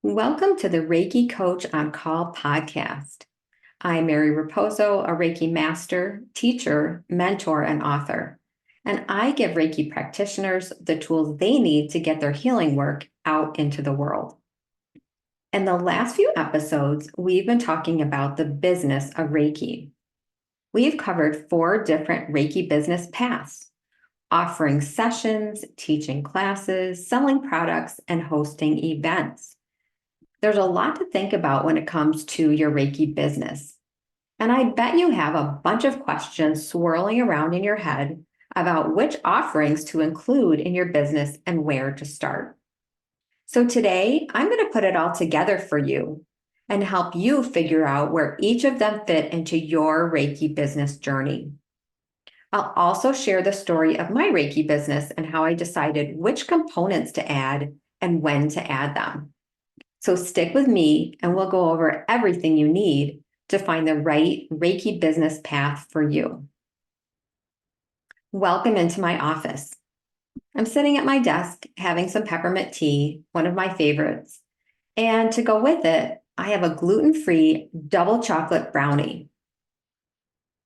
Welcome to the Reiki Coach on Call podcast. I'm Mary Riposo, a Reiki master, teacher, mentor, and author. And I give Reiki practitioners the tools they need to get their healing work out into the world. In the last few episodes, we've been talking about the business of Reiki. We've covered 4 different Reiki business paths: offering sessions, teaching classes, selling products, and hosting events. There's a lot to think about when it comes to your Reiki business. And I bet you have a bunch of questions swirling around in your head about which offerings to include in your business and where to start. So today, I'm going to put it all together for you and help you figure out where each of them fit into your Reiki business journey. I'll also share the story of my Reiki business and how I decided which components to add and when to add them. So stick with me and we'll go over everything you need to find the right Reiki business path for you. Welcome into my office. I'm sitting at my desk having some peppermint tea, one of my favorites. And to go with it, I have a gluten-free double chocolate brownie.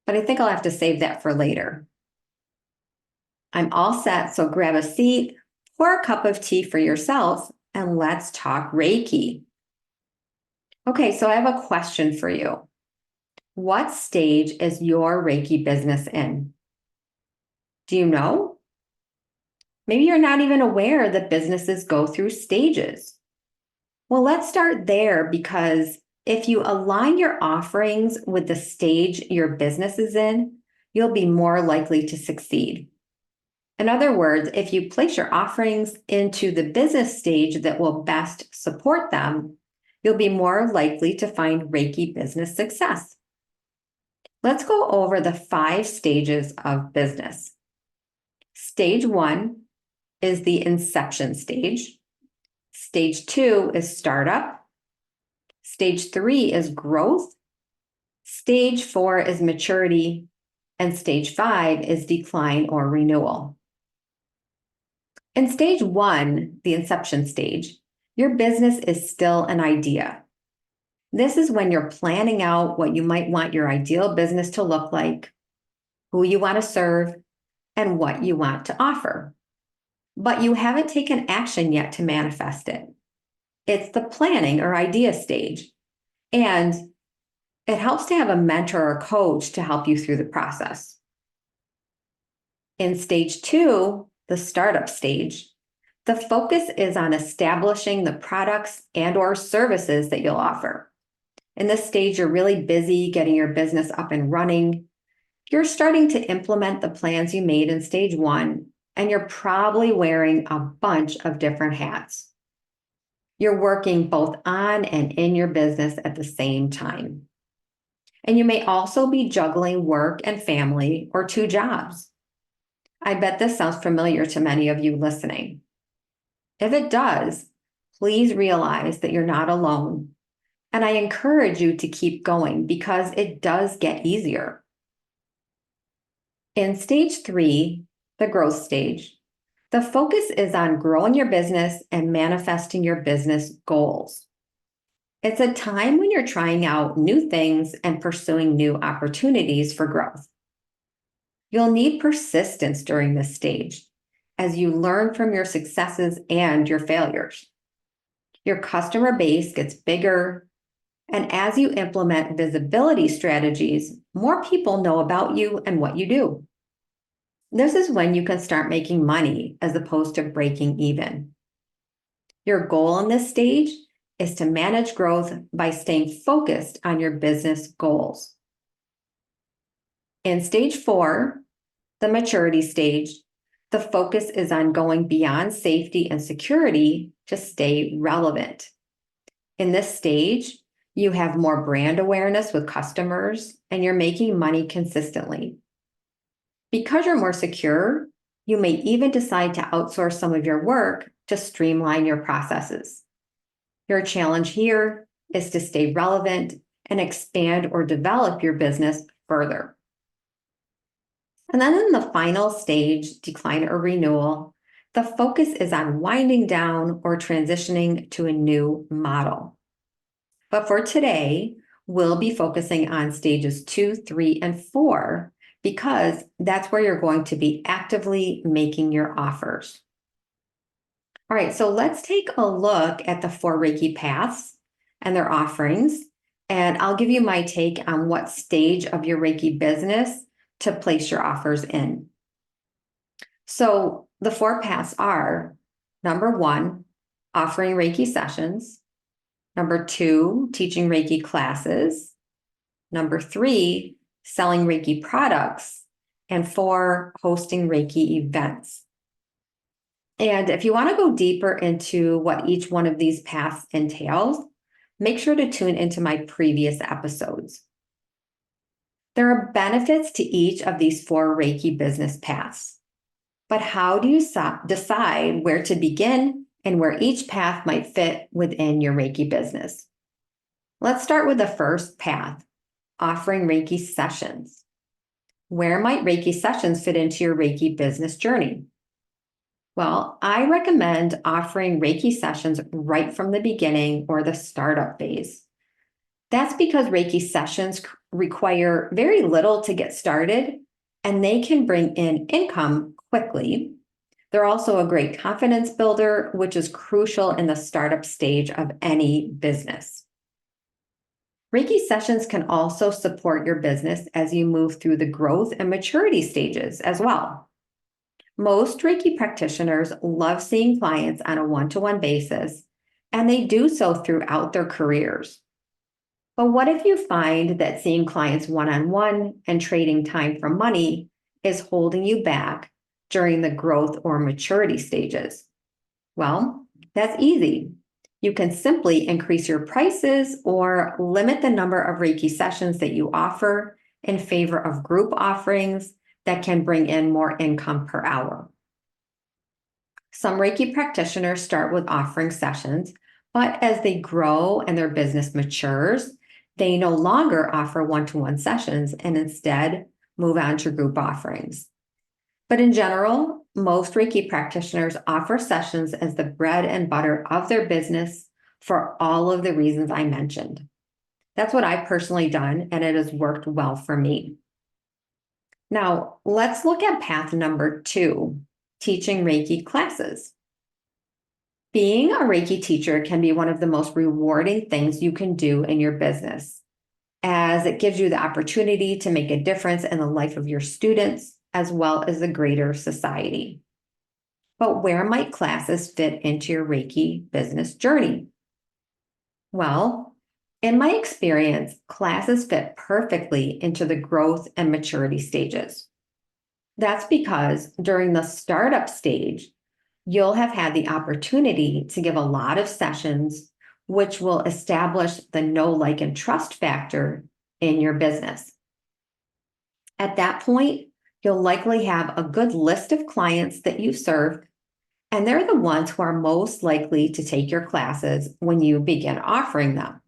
But I think I'll have to save that for later. I'm all set, so grab a seat, pour a cup of tea for yourself, and let's talk Reiki. Okay, so I have a question for you. What stage is your Reiki business in? Do you know? Maybe you're not even aware that businesses go through stages. Well, let's start there, because if you align your offerings with the stage your business is in, you'll be more likely to succeed. In other words, if you place your offerings into the business stage that will best support them, you'll be more likely to find Reiki business success. Let's go over the 5 stages of business. Stage 1 is the inception stage. Stage 2 is startup. Stage 3 is growth. Stage 4 is maturity. And stage 5 is decline or renewal. In stage 1, the inception stage, your business is still an idea. This is when you're planning out what you might want your ideal business to look like, who you want to serve, and what you want to offer. But you haven't taken action yet to manifest it. It's the planning or idea stage. And it helps to have a mentor or coach to help you through the process. In stage 2, the startup stage, the focus is on establishing the products and or services that you'll offer. In this stage, you're really busy getting your business up and running. You're starting to implement the plans you made in stage 1, and you're probably wearing a bunch of different hats. You're working both on and in your business at the same time. And you may also be juggling work and family or 2 jobs. I bet this sounds familiar to many of you listening. If it does, please realize that you're not alone. And I encourage you to keep going, because it does get easier. In stage 3, the growth stage, the focus is on growing your business and manifesting your business goals. It's a time when you're trying out new things and pursuing new opportunities for growth. You'll need persistence during this stage as you learn from your successes and your failures. Your customer base gets bigger, and as you implement visibility strategies, more people know about you and what you do. This is when you can start making money as opposed to breaking even. Your goal in this stage is to manage growth by staying focused on your business goals. In stage 4, the maturity stage, the focus is on going beyond safety and security to stay relevant. In this stage, you have more brand awareness with customers and you're making money consistently. Because you're more secure, you may even decide to outsource some of your work to streamline your processes. Your challenge here is to stay relevant and expand or develop your business further. And then in the final stage, decline or renewal, the focus is on winding down or transitioning to a new model. But for today, we'll be focusing on stages 2, 3, and 4 because that's where you're going to be actively making your offers. All right, so let's take a look at the 4 Reiki paths and their offerings, and I'll give you my take on what stage of your Reiki business to place your offers in. So the 4 paths are: number 1, offering Reiki sessions; number 2, teaching Reiki classes; number 3, selling Reiki products; and 4, hosting Reiki events. And if you want to go deeper into what each one of these paths entails, make sure to tune into my previous episodes. There are benefits to each of these 4 Reiki business paths. But how do you decide where to begin and where each path might fit within your Reiki business? Let's start with the first path, offering Reiki sessions. Where might Reiki sessions fit into your Reiki business journey? Well, I recommend offering Reiki sessions right from the beginning or the startup phase. That's because Reiki sessions require very little to get started, and they can bring in income quickly. They're also a great confidence builder, which is crucial in the startup stage of any business. Reiki sessions can also support your business as you move through the growth and maturity stages as well. Most Reiki practitioners love seeing clients on a one-to-one basis, and they do so throughout their careers. But what if you find that seeing clients one-on-one and trading time for money is holding you back during the growth or maturity stages? Well, that's easy. You can simply increase your prices or limit the number of Reiki sessions that you offer in favor of group offerings that can bring in more income per hour. Some Reiki practitioners start with offering sessions, but as they grow and their business matures, they no longer offer one-to-one sessions and instead move on to group offerings. But in general, most Reiki practitioners offer sessions as the bread and butter of their business for all of the reasons I mentioned. That's what I've personally done, and it has worked well for me. Now, let's look at path number 2, teaching Reiki classes. Being a Reiki teacher can be one of the most rewarding things you can do in your business, as it gives you the opportunity to make a difference in the life of your students as well as the greater society. But where might classes fit into your Reiki business journey? Well, in my experience, classes fit perfectly into the growth and maturity stages. That's because during the startup stage, you'll have had the opportunity to give a lot of sessions, which will establish the know, like, and trust factor in your business. At that point, you'll likely have a good list of clients that you've served, and they're the ones who are most likely to take your classes when you begin offering them.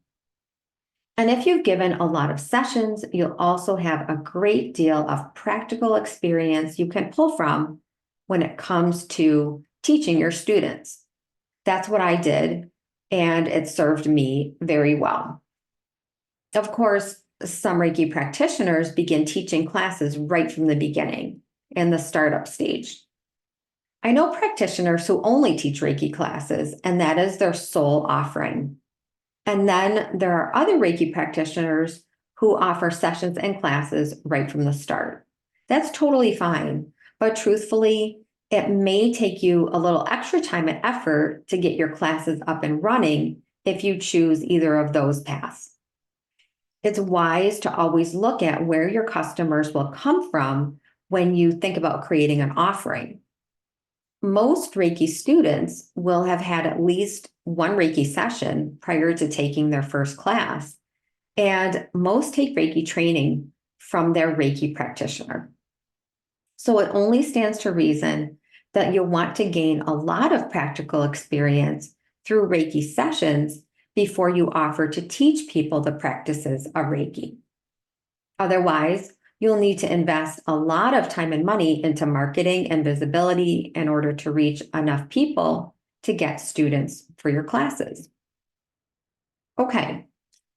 And if you've given a lot of sessions, you'll also have a great deal of practical experience you can pull from when it comes to teaching your students. That's what I did, and it served me very well. Of course, some Reiki practitioners begin teaching classes right from the beginning in the startup stage. I know practitioners who only teach Reiki classes, and that is their sole offering. And then there are other Reiki practitioners who offer sessions and classes right from the start. That's totally fine, but truthfully, it may take you a little extra time and effort to get your classes up and running if you choose either of those paths. It's wise to always look at where your customers will come from when you think about creating an offering. Most Reiki students will have had at least one Reiki session prior to taking their first class, and most take Reiki training from their Reiki practitioner. So it only stands to reason that you'll want to gain a lot of practical experience through Reiki sessions before you offer to teach people the practices of Reiki. Otherwise, you'll need to invest a lot of time and money into marketing and visibility in order to reach enough people to get students for your classes. Okay,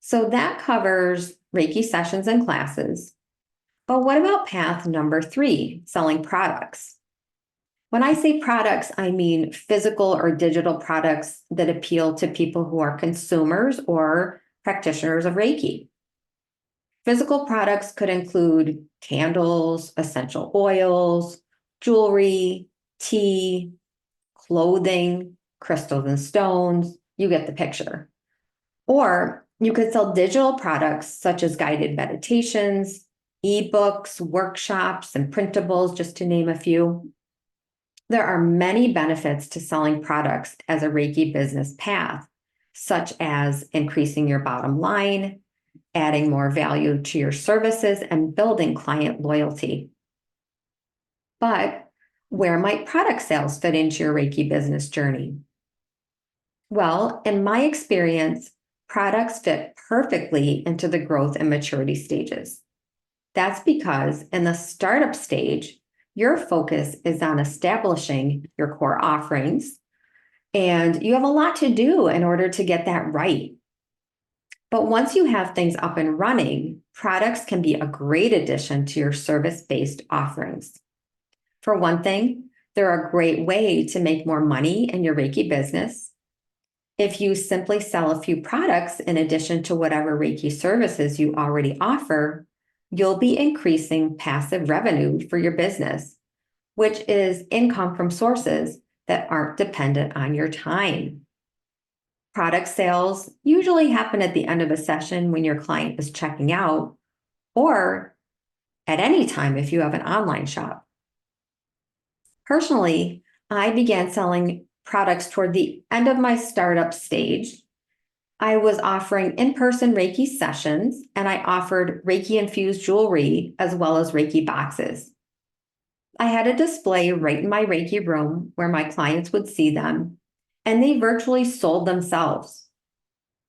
so that covers Reiki sessions and classes. But what about path number 3, selling products? When I say products, I mean physical or digital products that appeal to people who are consumers or practitioners of Reiki. Physical products could include candles, essential oils, jewelry, tea, clothing, crystals and stones. You get the picture. Or you could sell digital products such as guided meditations, ebooks, workshops, and printables, just to name a few. There are many benefits to selling products as a Reiki business path, such as increasing your bottom line, adding more value to your services, and building client loyalty. But where might product sales fit into your Reiki business journey? Well, in my experience, products fit perfectly into the growth and maturity stages. That's because in the startup stage, your focus is on establishing your core offerings, and you have a lot to do in order to get that right. But once you have things up and running, products can be a great addition to your service-based offerings. For one thing, they're a great way to make more money in your Reiki business. If you simply sell a few products in addition to whatever Reiki services you already offer, you'll be increasing passive revenue for your business, which is income from sources that aren't dependent on your time. Product sales usually happen at the end of a session when your client is checking out, or at any time if you have an online shop. Personally, I began selling products toward the end of my startup stage. I was offering in-person Reiki sessions, and I offered Reiki-infused jewelry as well as Reiki boxes. I had a display right in my Reiki room where my clients would see them, and they virtually sold themselves.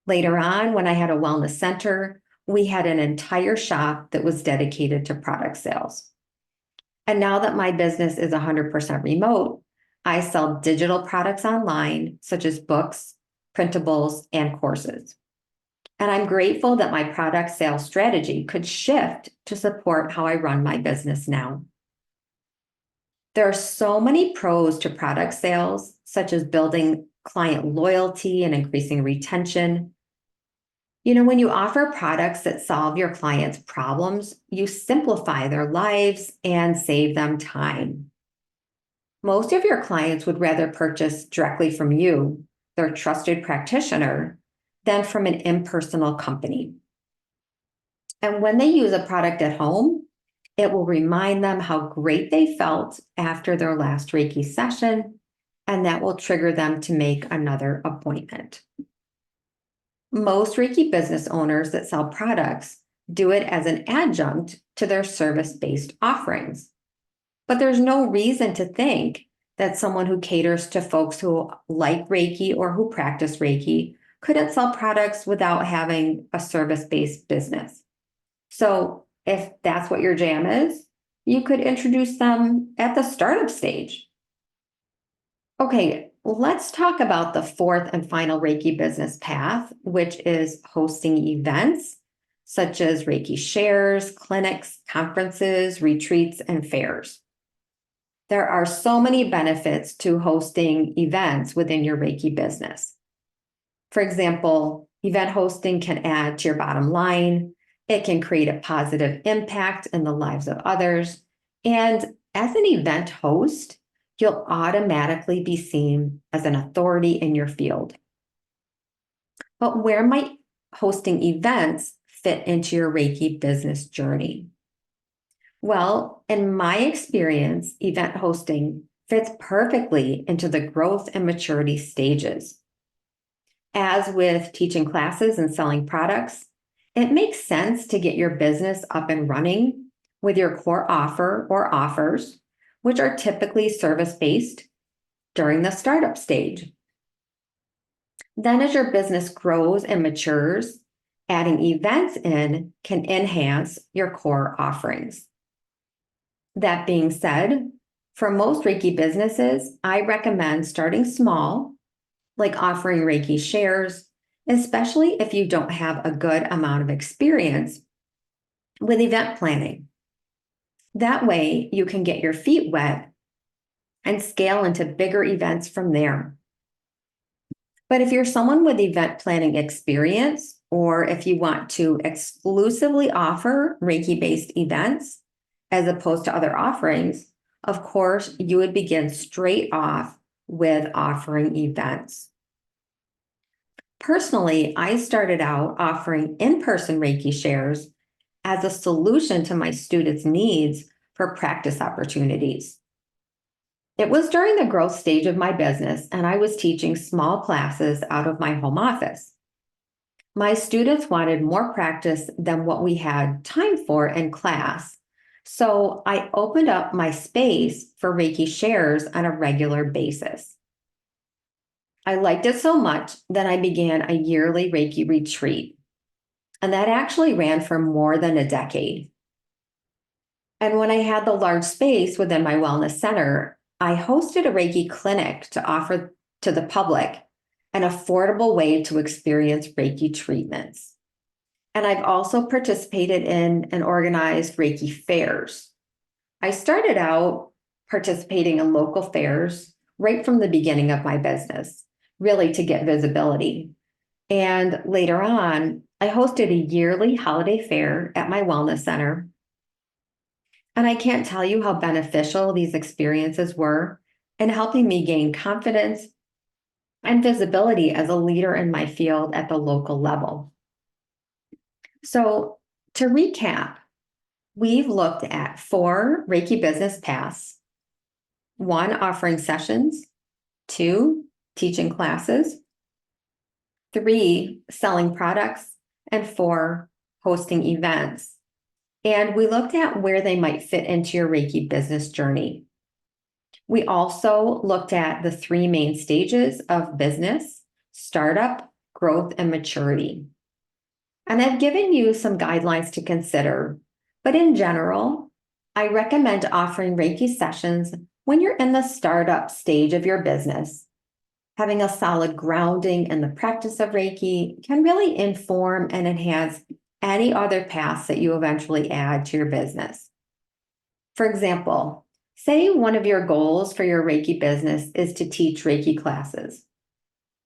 Later on, when I had a wellness center, we had an entire shop that was dedicated to product sales. And now that my business is 100% remote, I sell digital products online, such as books, printables, and courses. And I'm grateful that my product sales strategy could shift to support how I run my business now. There are so many pros to product sales, such as building client loyalty and increasing retention. When you offer products that solve your clients' problems, you simplify their lives and save them time. Most of your clients would rather purchase directly from you, their trusted practitioner, than from an impersonal company. And when they use a product at home, it will remind them how great they felt after their last Reiki session, and that will trigger them to make another appointment. Most Reiki business owners that sell products do it as an adjunct to their service-based offerings. But there's no reason to think that someone who caters to folks who like Reiki or who practice Reiki couldn't sell products without having a service-based business. So if that's what your jam is, you could introduce them at the startup stage. Okay, let's talk about the fourth and final Reiki business path, which is hosting events such as Reiki shares, clinics, conferences, retreats, and fairs. There are so many benefits to hosting events within your Reiki business. For example, event hosting can add to your bottom line. It can create a positive impact in the lives of others. And as an event host, you'll automatically be seen as an authority in your field. But where might hosting events fit into your Reiki business journey? Well, in my experience, event hosting fits perfectly into the growth and maturity stages. As with teaching classes and selling products, it makes sense to get your business up and running with your core offer or offers, which are typically service-based, during the startup stage. Then as your business grows and matures, Adding events in can enhance your core offerings. That being said, for most Reiki businesses, I recommend starting small, like offering Reiki shares, especially if you don't have a good amount of experience with event planning. That way, you can get your feet wet and scale into bigger events from there. But if you're someone with event planning experience, or if you want to exclusively offer Reiki-based events as opposed to other offerings, of course, you would begin straight off with offering events. Personally, I started out offering in-person Reiki shares as a solution to my students' needs for practice opportunities. It was during the growth stage of my business, and I was teaching small classes out of my home office. My students wanted more practice than what we had time for in class, so I opened up my space for Reiki shares on a regular basis. I liked it so much that I began a yearly Reiki retreat, and that actually ran for more than a decade. And when I had the large space within my wellness center, I hosted a Reiki clinic to offer to the public an affordable way to experience Reiki treatments. And I've also participated in and organized Reiki fairs. I started out participating in local fairs right from the beginning of my business, really to get visibility. And later on, I hosted a yearly holiday fair at my wellness center. And I can't tell you how beneficial these experiences were in helping me gain confidence and visibility as a leader in my field at the local level. So, to recap, we've looked at 4 Reiki business paths: 1, offering sessions; 2, teaching classes; 3, selling products; and 4, hosting events. And we looked at where they might fit into your Reiki business journey. We also looked at the 3 main stages of business: startup, growth, and maturity. And I've given you some guidelines to consider, but in general, I recommend offering Reiki sessions when you're in the startup stage of your business. Having a solid grounding in the practice of Reiki can really inform and enhance any other paths that you eventually add to your business. For example, say one of your goals for your Reiki business is to teach Reiki classes.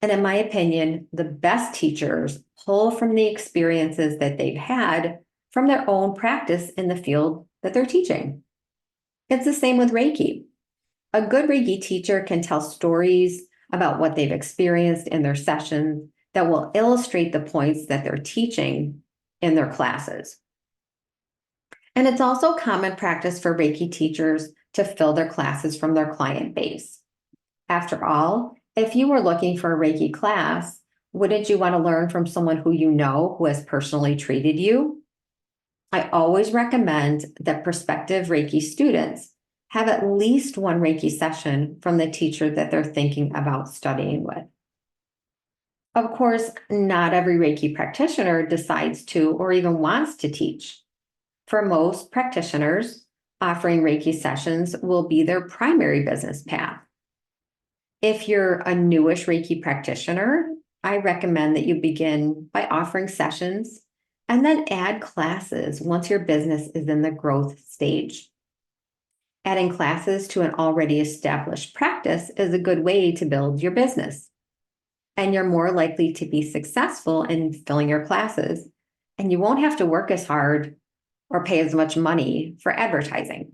And in my opinion, the best teachers pull from the experiences that they've had from their own practice in the field that they're teaching. It's the same with Reiki. A good Reiki teacher can tell stories about what they've experienced in their sessions that will illustrate the points that they're teaching in their classes. And it's also common practice for Reiki teachers to fill their classes from their client base. After all, if you were looking for a Reiki class, wouldn't you want to learn from someone who you know who has personally treated you? I always recommend that prospective Reiki students have at least one Reiki session from the teacher that they're thinking about studying with. Of course, not every Reiki practitioner decides to or even wants to teach. For most practitioners, offering Reiki sessions will be their primary business path. If you're a newish Reiki practitioner, I recommend that you begin by offering sessions and then add classes once your business is in the growth stage. Adding classes to an already established practice is a good way to build your business. And you're more likely to be successful in filling your classes, and you won't have to work as hard or pay as much money for advertising.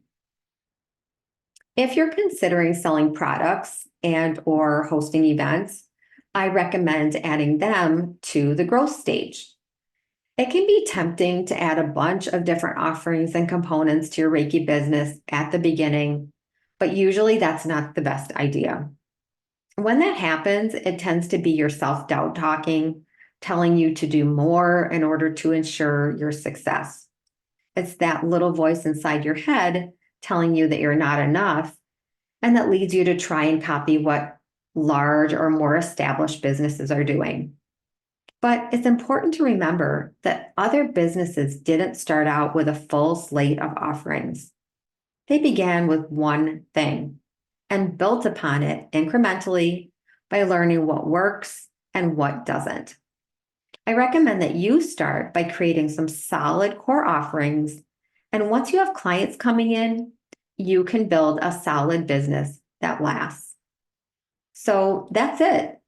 If you're considering selling products and or hosting events, I recommend adding them to the growth stage. It can be tempting to add a bunch of different offerings and components to your Reiki business at the beginning, but usually that's not the best idea. When that happens, it tends to be your self-doubt talking, telling you to do more in order to ensure your success. It's that little voice inside your head telling you that you're not enough, and that leads you to try and copy what large or more established businesses are doing. But it's important to remember that other businesses didn't start out with a full slate of offerings. They began with one thing and built upon it incrementally by learning what works and what doesn't. I recommend that you start by creating some solid core offerings. And once you have clients coming in, you can build a solid business that lasts. So that's it.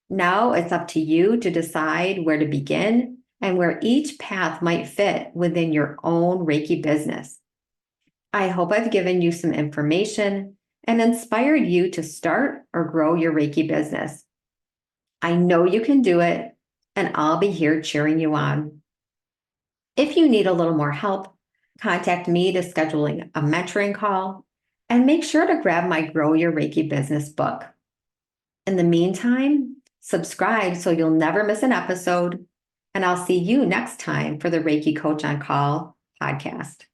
Now it's up to you to decide where to begin and where each path might fit within your own Reiki business. I hope I've given you some information and inspired you to start or grow your Reiki business. I know you can do it, and I'll be here cheering you on. If you need a little more help, contact me to scheduling a mentoring call, and make sure to grab my Grow Your Reiki Business book. In the meantime, subscribe so you'll never miss an episode, and I'll see you next time for the Reiki Coach on Call podcast.